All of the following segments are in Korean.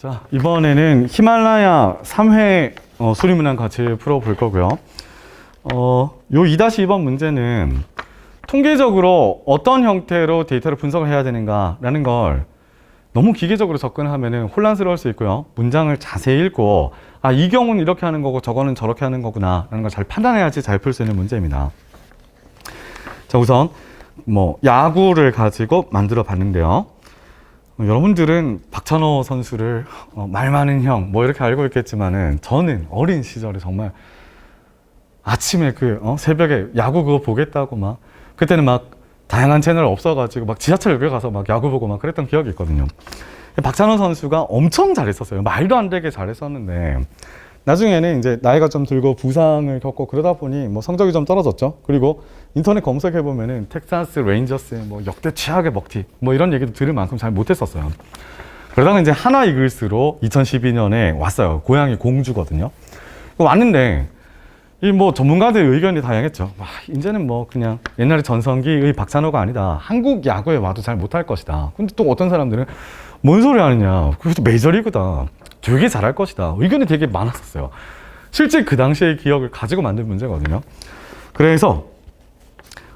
자, 이번에는 히말라야 3회 수리문항 같이 풀어볼 거고요. 요 2-2번 문제는 통계적으로 어떤 형태로 데이터를 분석을 해야 되는가라는 걸 너무 기계적으로 접근하면 혼란스러울 수 있고요. 문장을 자세히 읽고 아, 이 경우는 이렇게 하는 거고 저거는 저렇게 하는 거구나 라는 걸 잘 판단해야지 잘 풀 수 있는 문제입니다. 자, 우선 야구를 가지고 만들어 봤는데요. 여러분들은 박찬호 선수를 말 많은 형 이렇게 알고 있겠지만은 저는 어린 시절에 정말 아침에 새벽에 야구 그거 보겠다고 막 그때는 막 다양한 채널 없어가지고 막 지하철역에 가서 막 야구 보고 막 그랬던 기억이 있거든요. 박찬호 선수가 엄청 잘했었어요. 말도 안 되게 잘했었는데 나중에는 이제 나이가 좀 들고 부상을 겪고 그러다 보니 성적이 좀 떨어졌죠. 그리고 인터넷 검색해 보면은 텍사스 레인저스의 역대 최악의 먹튀 이런 얘기도 들을 만큼 잘 못했었어요. 그러다가 이제 하나 이글스로 2012년에 왔어요. 고향이 공주거든요. 왔는데 이 전문가들 의견이 다양했죠. 이제는 그냥 옛날에 전성기의 박찬호가 아니다. 한국 야구에 와도 잘 못할 것이다. 근데 또 어떤 사람들은 뭔 소리 하느냐. 그것도 메이저리그다. 되게 잘할 것이다. 의견이 되게 많았었어요. 실제 그 당시의 기억을 가지고 만든 문제거든요. 그래서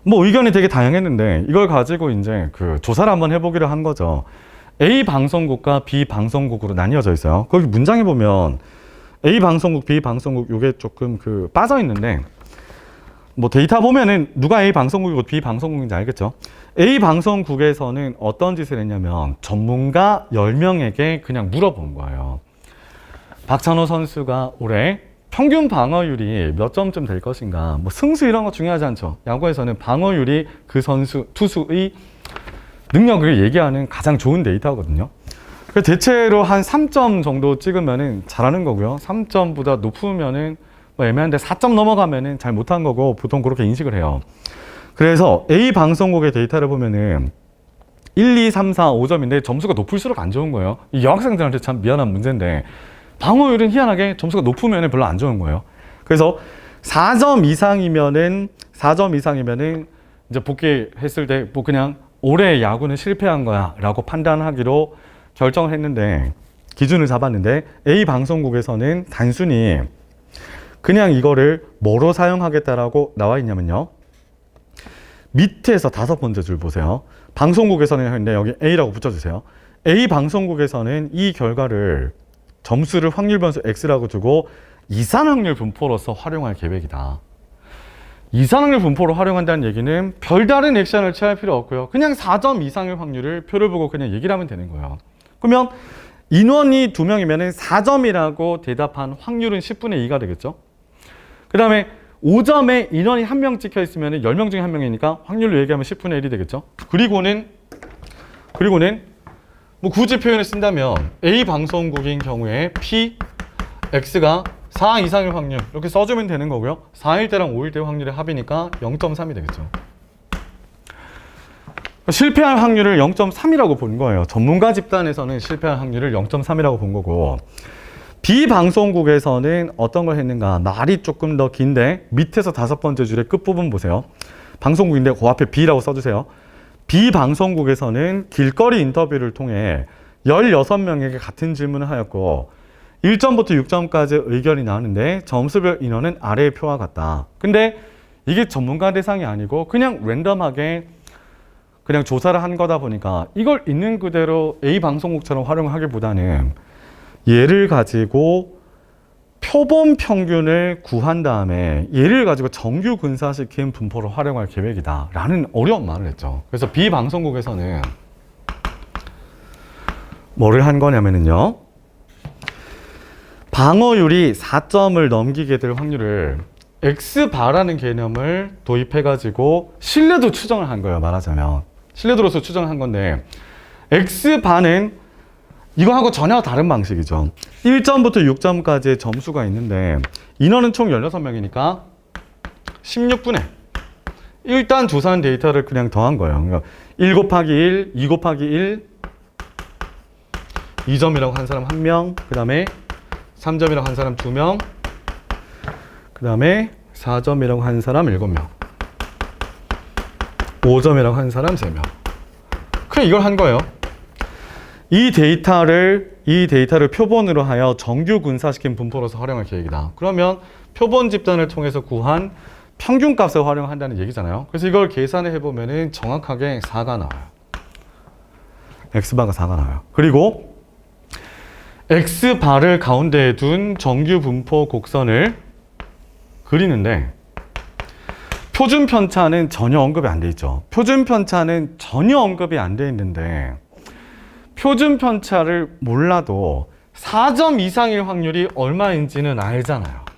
의견이 되게 다양했는데 이걸 가지고 이제 조사를 한번 해보기로 한 거죠. A 방송국과 B 방송국으로 나뉘어져 있어요. 거기 문장에 보면 A 방송국, B 방송국 요게 조금 빠져 있는데 데이터 보면은 누가 A 방송국이고 B 방송국인지 알겠죠? A 방송국에서는 어떤 짓을 했냐면 전문가 10명에게 그냥 물어본 거예요. 박찬호 선수가 올해 평균 방어율이 몇 점쯤 될 것인가? 승수 이런 거 중요하지 않죠. 야구에서는 방어율이 그 선수, 투수의 능력을 얘기하는 가장 좋은 데이터거든요. 대체로 한 3점 정도 찍으면은 잘하는 거고요. 3점보다 높으면은 애매한데 4점 넘어가면은 잘 못한 거고 보통 그렇게 인식을 해요. 그래서 A 방송국의 데이터를 보면은 1, 2, 3, 4, 5점인데 점수가 높을수록 안 좋은 거예요. 이 여학생들한테 참 미안한 문제인데 방어율은 희한하게 점수가 높으면 별로 안 좋은 거예요. 그래서 4점 이상이면은 이제 복귀했을 때 그냥 올해 야구는 실패한 거야 라고 판단하기로 결정을 했는데 기준을 잡았는데 A 방송국에서는 단순히 그냥 이거를 뭐로 사용하겠다라고 나와 있냐면요. 밑에서 5번째 줄 보세요. 방송국에서는 했는데 여기 A라고 붙여주세요. A 방송국에서는 이 결과를 점수를 확률 변수 X라고 두고 이산확률 분포로서 활용할 계획이다. 이산확률 분포로 활용한다는 얘기는 별다른 액션을 취할 필요 없고요. 그냥 4점 이상의 확률을 표를 보고 그냥 얘기를 하면 되는 거예요. 그러면 인원이 2명이면 4점이라고 대답한 확률은 10분의 2가 되겠죠. 그 다음에 5점에 인원이 1명 찍혀 있으면 10명 중에 1명이니까 확률로 얘기하면 10분의 1이 되겠죠. 그리고는 굳이 표현을 쓴다면 A 방송국인 경우에 P, X가 4 이상의 확률 이렇게 써주면 되는 거고요. 4일 때랑 5일 때 확률의 합이니까 0.3이 되겠죠. 실패할 확률을 0.3이라고 본 거예요. 전문가 집단에서는 실패할 확률을 0.3이라고 본 거고 B 방송국에서는 어떤 걸 했는가? 말이 조금 더 긴데 밑에서 5번째 줄의 끝부분 보세요. 방송국인데 그 앞에 B라고 써주세요. B 방송국에서는 길거리 인터뷰를 통해 16명에게 같은 질문을 하였고 1점부터 6점까지 의견이 나왔는데 점수별 인원은 아래의 표와 같다. 근데 이게 전문가 대상이 아니고 그냥 랜덤하게 그냥 조사를 한 거다 보니까 이걸 있는 그대로 A 방송국처럼 활용하기보다는 얘를 가지고 표본 평균을 구한 다음에 얘를 가지고 정규 근사시킨 분포를 활용할 계획이다 라는 어려운 말을 했죠. 그래서 B 방송국에서는 뭐를 한 거냐면요. 방어율이 4점을 넘기게 될 확률을 X바라는 개념을 도입해가지고 신뢰도 추정을 한 거예요. 말하자면 신뢰도로서 추정을 한 건데 X바는 이거하고 전혀 다른 방식이죠. 1점부터 6점까지의 점수가 있는데 인원은 총 16명이니까 16분의 일단 조사한 데이터를 그냥 더한 거예요. 그러니까 1 곱하기 1, 2 곱하기 1 2점이라고 한 사람 1명, 그 다음에 3점이라고 한 사람 2명, 그 다음에 4점이라고 한 사람 7명, 5점이라고 한 사람 3명. 그냥 이걸 한 거예요. 이 데이터를 표본으로 하여 정규 분사시킨 분포로서 활용할 계획이다. 그러면 표본 집단을 통해서 구한 평균값을 활용한다는 얘기잖아요. 그래서 이걸 계산을 해보면 정확하게 4가 나와요. X바가 4가 나와요. 그리고 X바를 가운데에 둔 정규 분포 곡선을 그리는데 표준 편차는 전혀 언급이 안 돼 있죠. 표준 편차는 전혀 언급이 안 돼 있는데 표준 편차를 몰라도 4점 이상일 확률이 얼마인지는 알잖아요.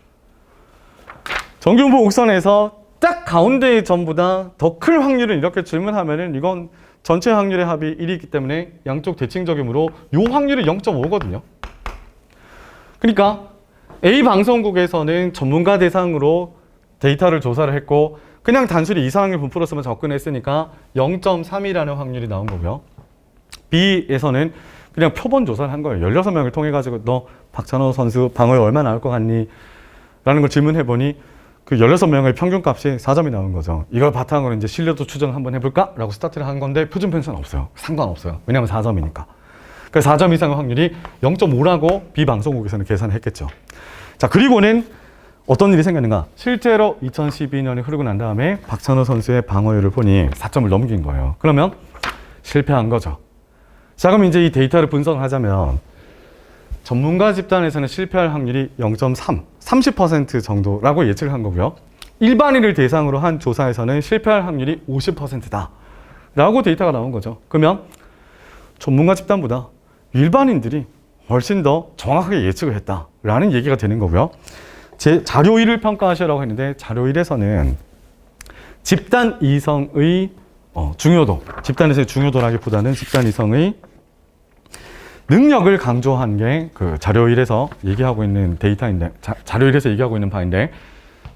정규 분포 곡선에서 딱 가운데의 점보다 더 클 확률을 이렇게 질문하면은 이건 전체 확률의 합이 1이기 때문에 양쪽 대칭적이므로 요 확률이 0.5거든요. 그러니까 A 방송국에서는 전문가 대상으로 데이터를 조사를 했고 그냥 단순히 이상확률 분포로서만 접근했으니까 0.3이라는 확률이 나온 거고요. B에서는 그냥 표본 조사를 한 거예요. 16명을 통해 가지고 너 박찬호 선수 방어에 얼마 나올 것 같니? 라는 걸 질문해 보니 그 16명의 평균값이 4점이 나오는 거죠. 이걸 바탕으로 이제 신뢰도 추정을 한번 해볼까? 라고 스타트를 한 건데 표준 편차는 없어요. 상관없어요. 왜냐하면 4점이니까. 그래서 4점 이상의 확률이 0.5라고 B 방송국에서는 계산을 했겠죠. 자, 그리고는 어떤 일이 생겼는가? 실제로 2012년이 흐르고 난 다음에 박찬호 선수의 방어율을 보니 4점을 넘긴 거예요. 그러면 실패한 거죠. 자, 그럼 이제 이 데이터를 분석을 하자면 전문가 집단에서는 실패할 확률이 0.3, 30% 정도라고 예측을 한 거고요. 일반인을 대상으로 한 조사에서는 실패할 확률이 50%다 라고 데이터가 나온 거죠. 그러면 전문가 집단보다 일반인들이 훨씬 더 정확하게 예측을 했다라는 얘기가 되는 거고요. 제 자료 1을 평가하시라고 했는데 자료 1에서는 집단 이성의 중요도, 집단에서의 중요도라기보다는 집단 이성의 능력을 강조한 게 그 자료 1에서 얘기하고 있는 데이터인데, 자료 1에서 얘기하고 있는 바인데,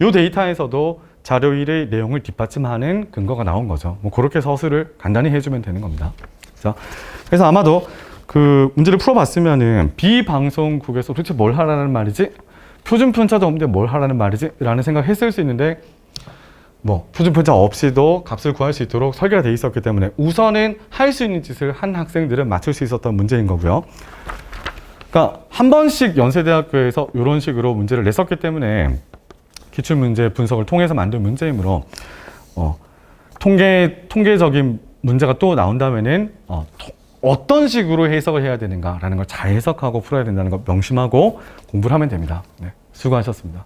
이 데이터에서도 자료 1의 내용을 뒷받침하는 근거가 나온 거죠. 뭐 그렇게 서술을 간단히 해주면 되는 겁니다. 그래서 아마도 그 문제를 풀어봤으면은 비방송국에서 도대체 뭘 하라는 말이지? 표준 편차도 없는데 뭘 하라는 말이지? 라는 생각을 했을 수 있는데 뭐 표준 편차 없이도 값을 구할 수 있도록 설계가 돼 있었기 때문에 우선은 할 수 있는 짓을 한 학생들은 맞출 수 있었던 문제인 거고요. 그러니까 한 번씩 연세대학교에서 이런 식으로 문제를 냈었기 때문에 기출문제 분석을 통해서 만든 문제이므로 통계적인 문제가 또 나온다면은 어떤 식으로 해석을 해야 되는가라는 걸 잘 해석하고 풀어야 된다는 걸 명심하고 공부를 하면 됩니다. 네, 수고하셨습니다.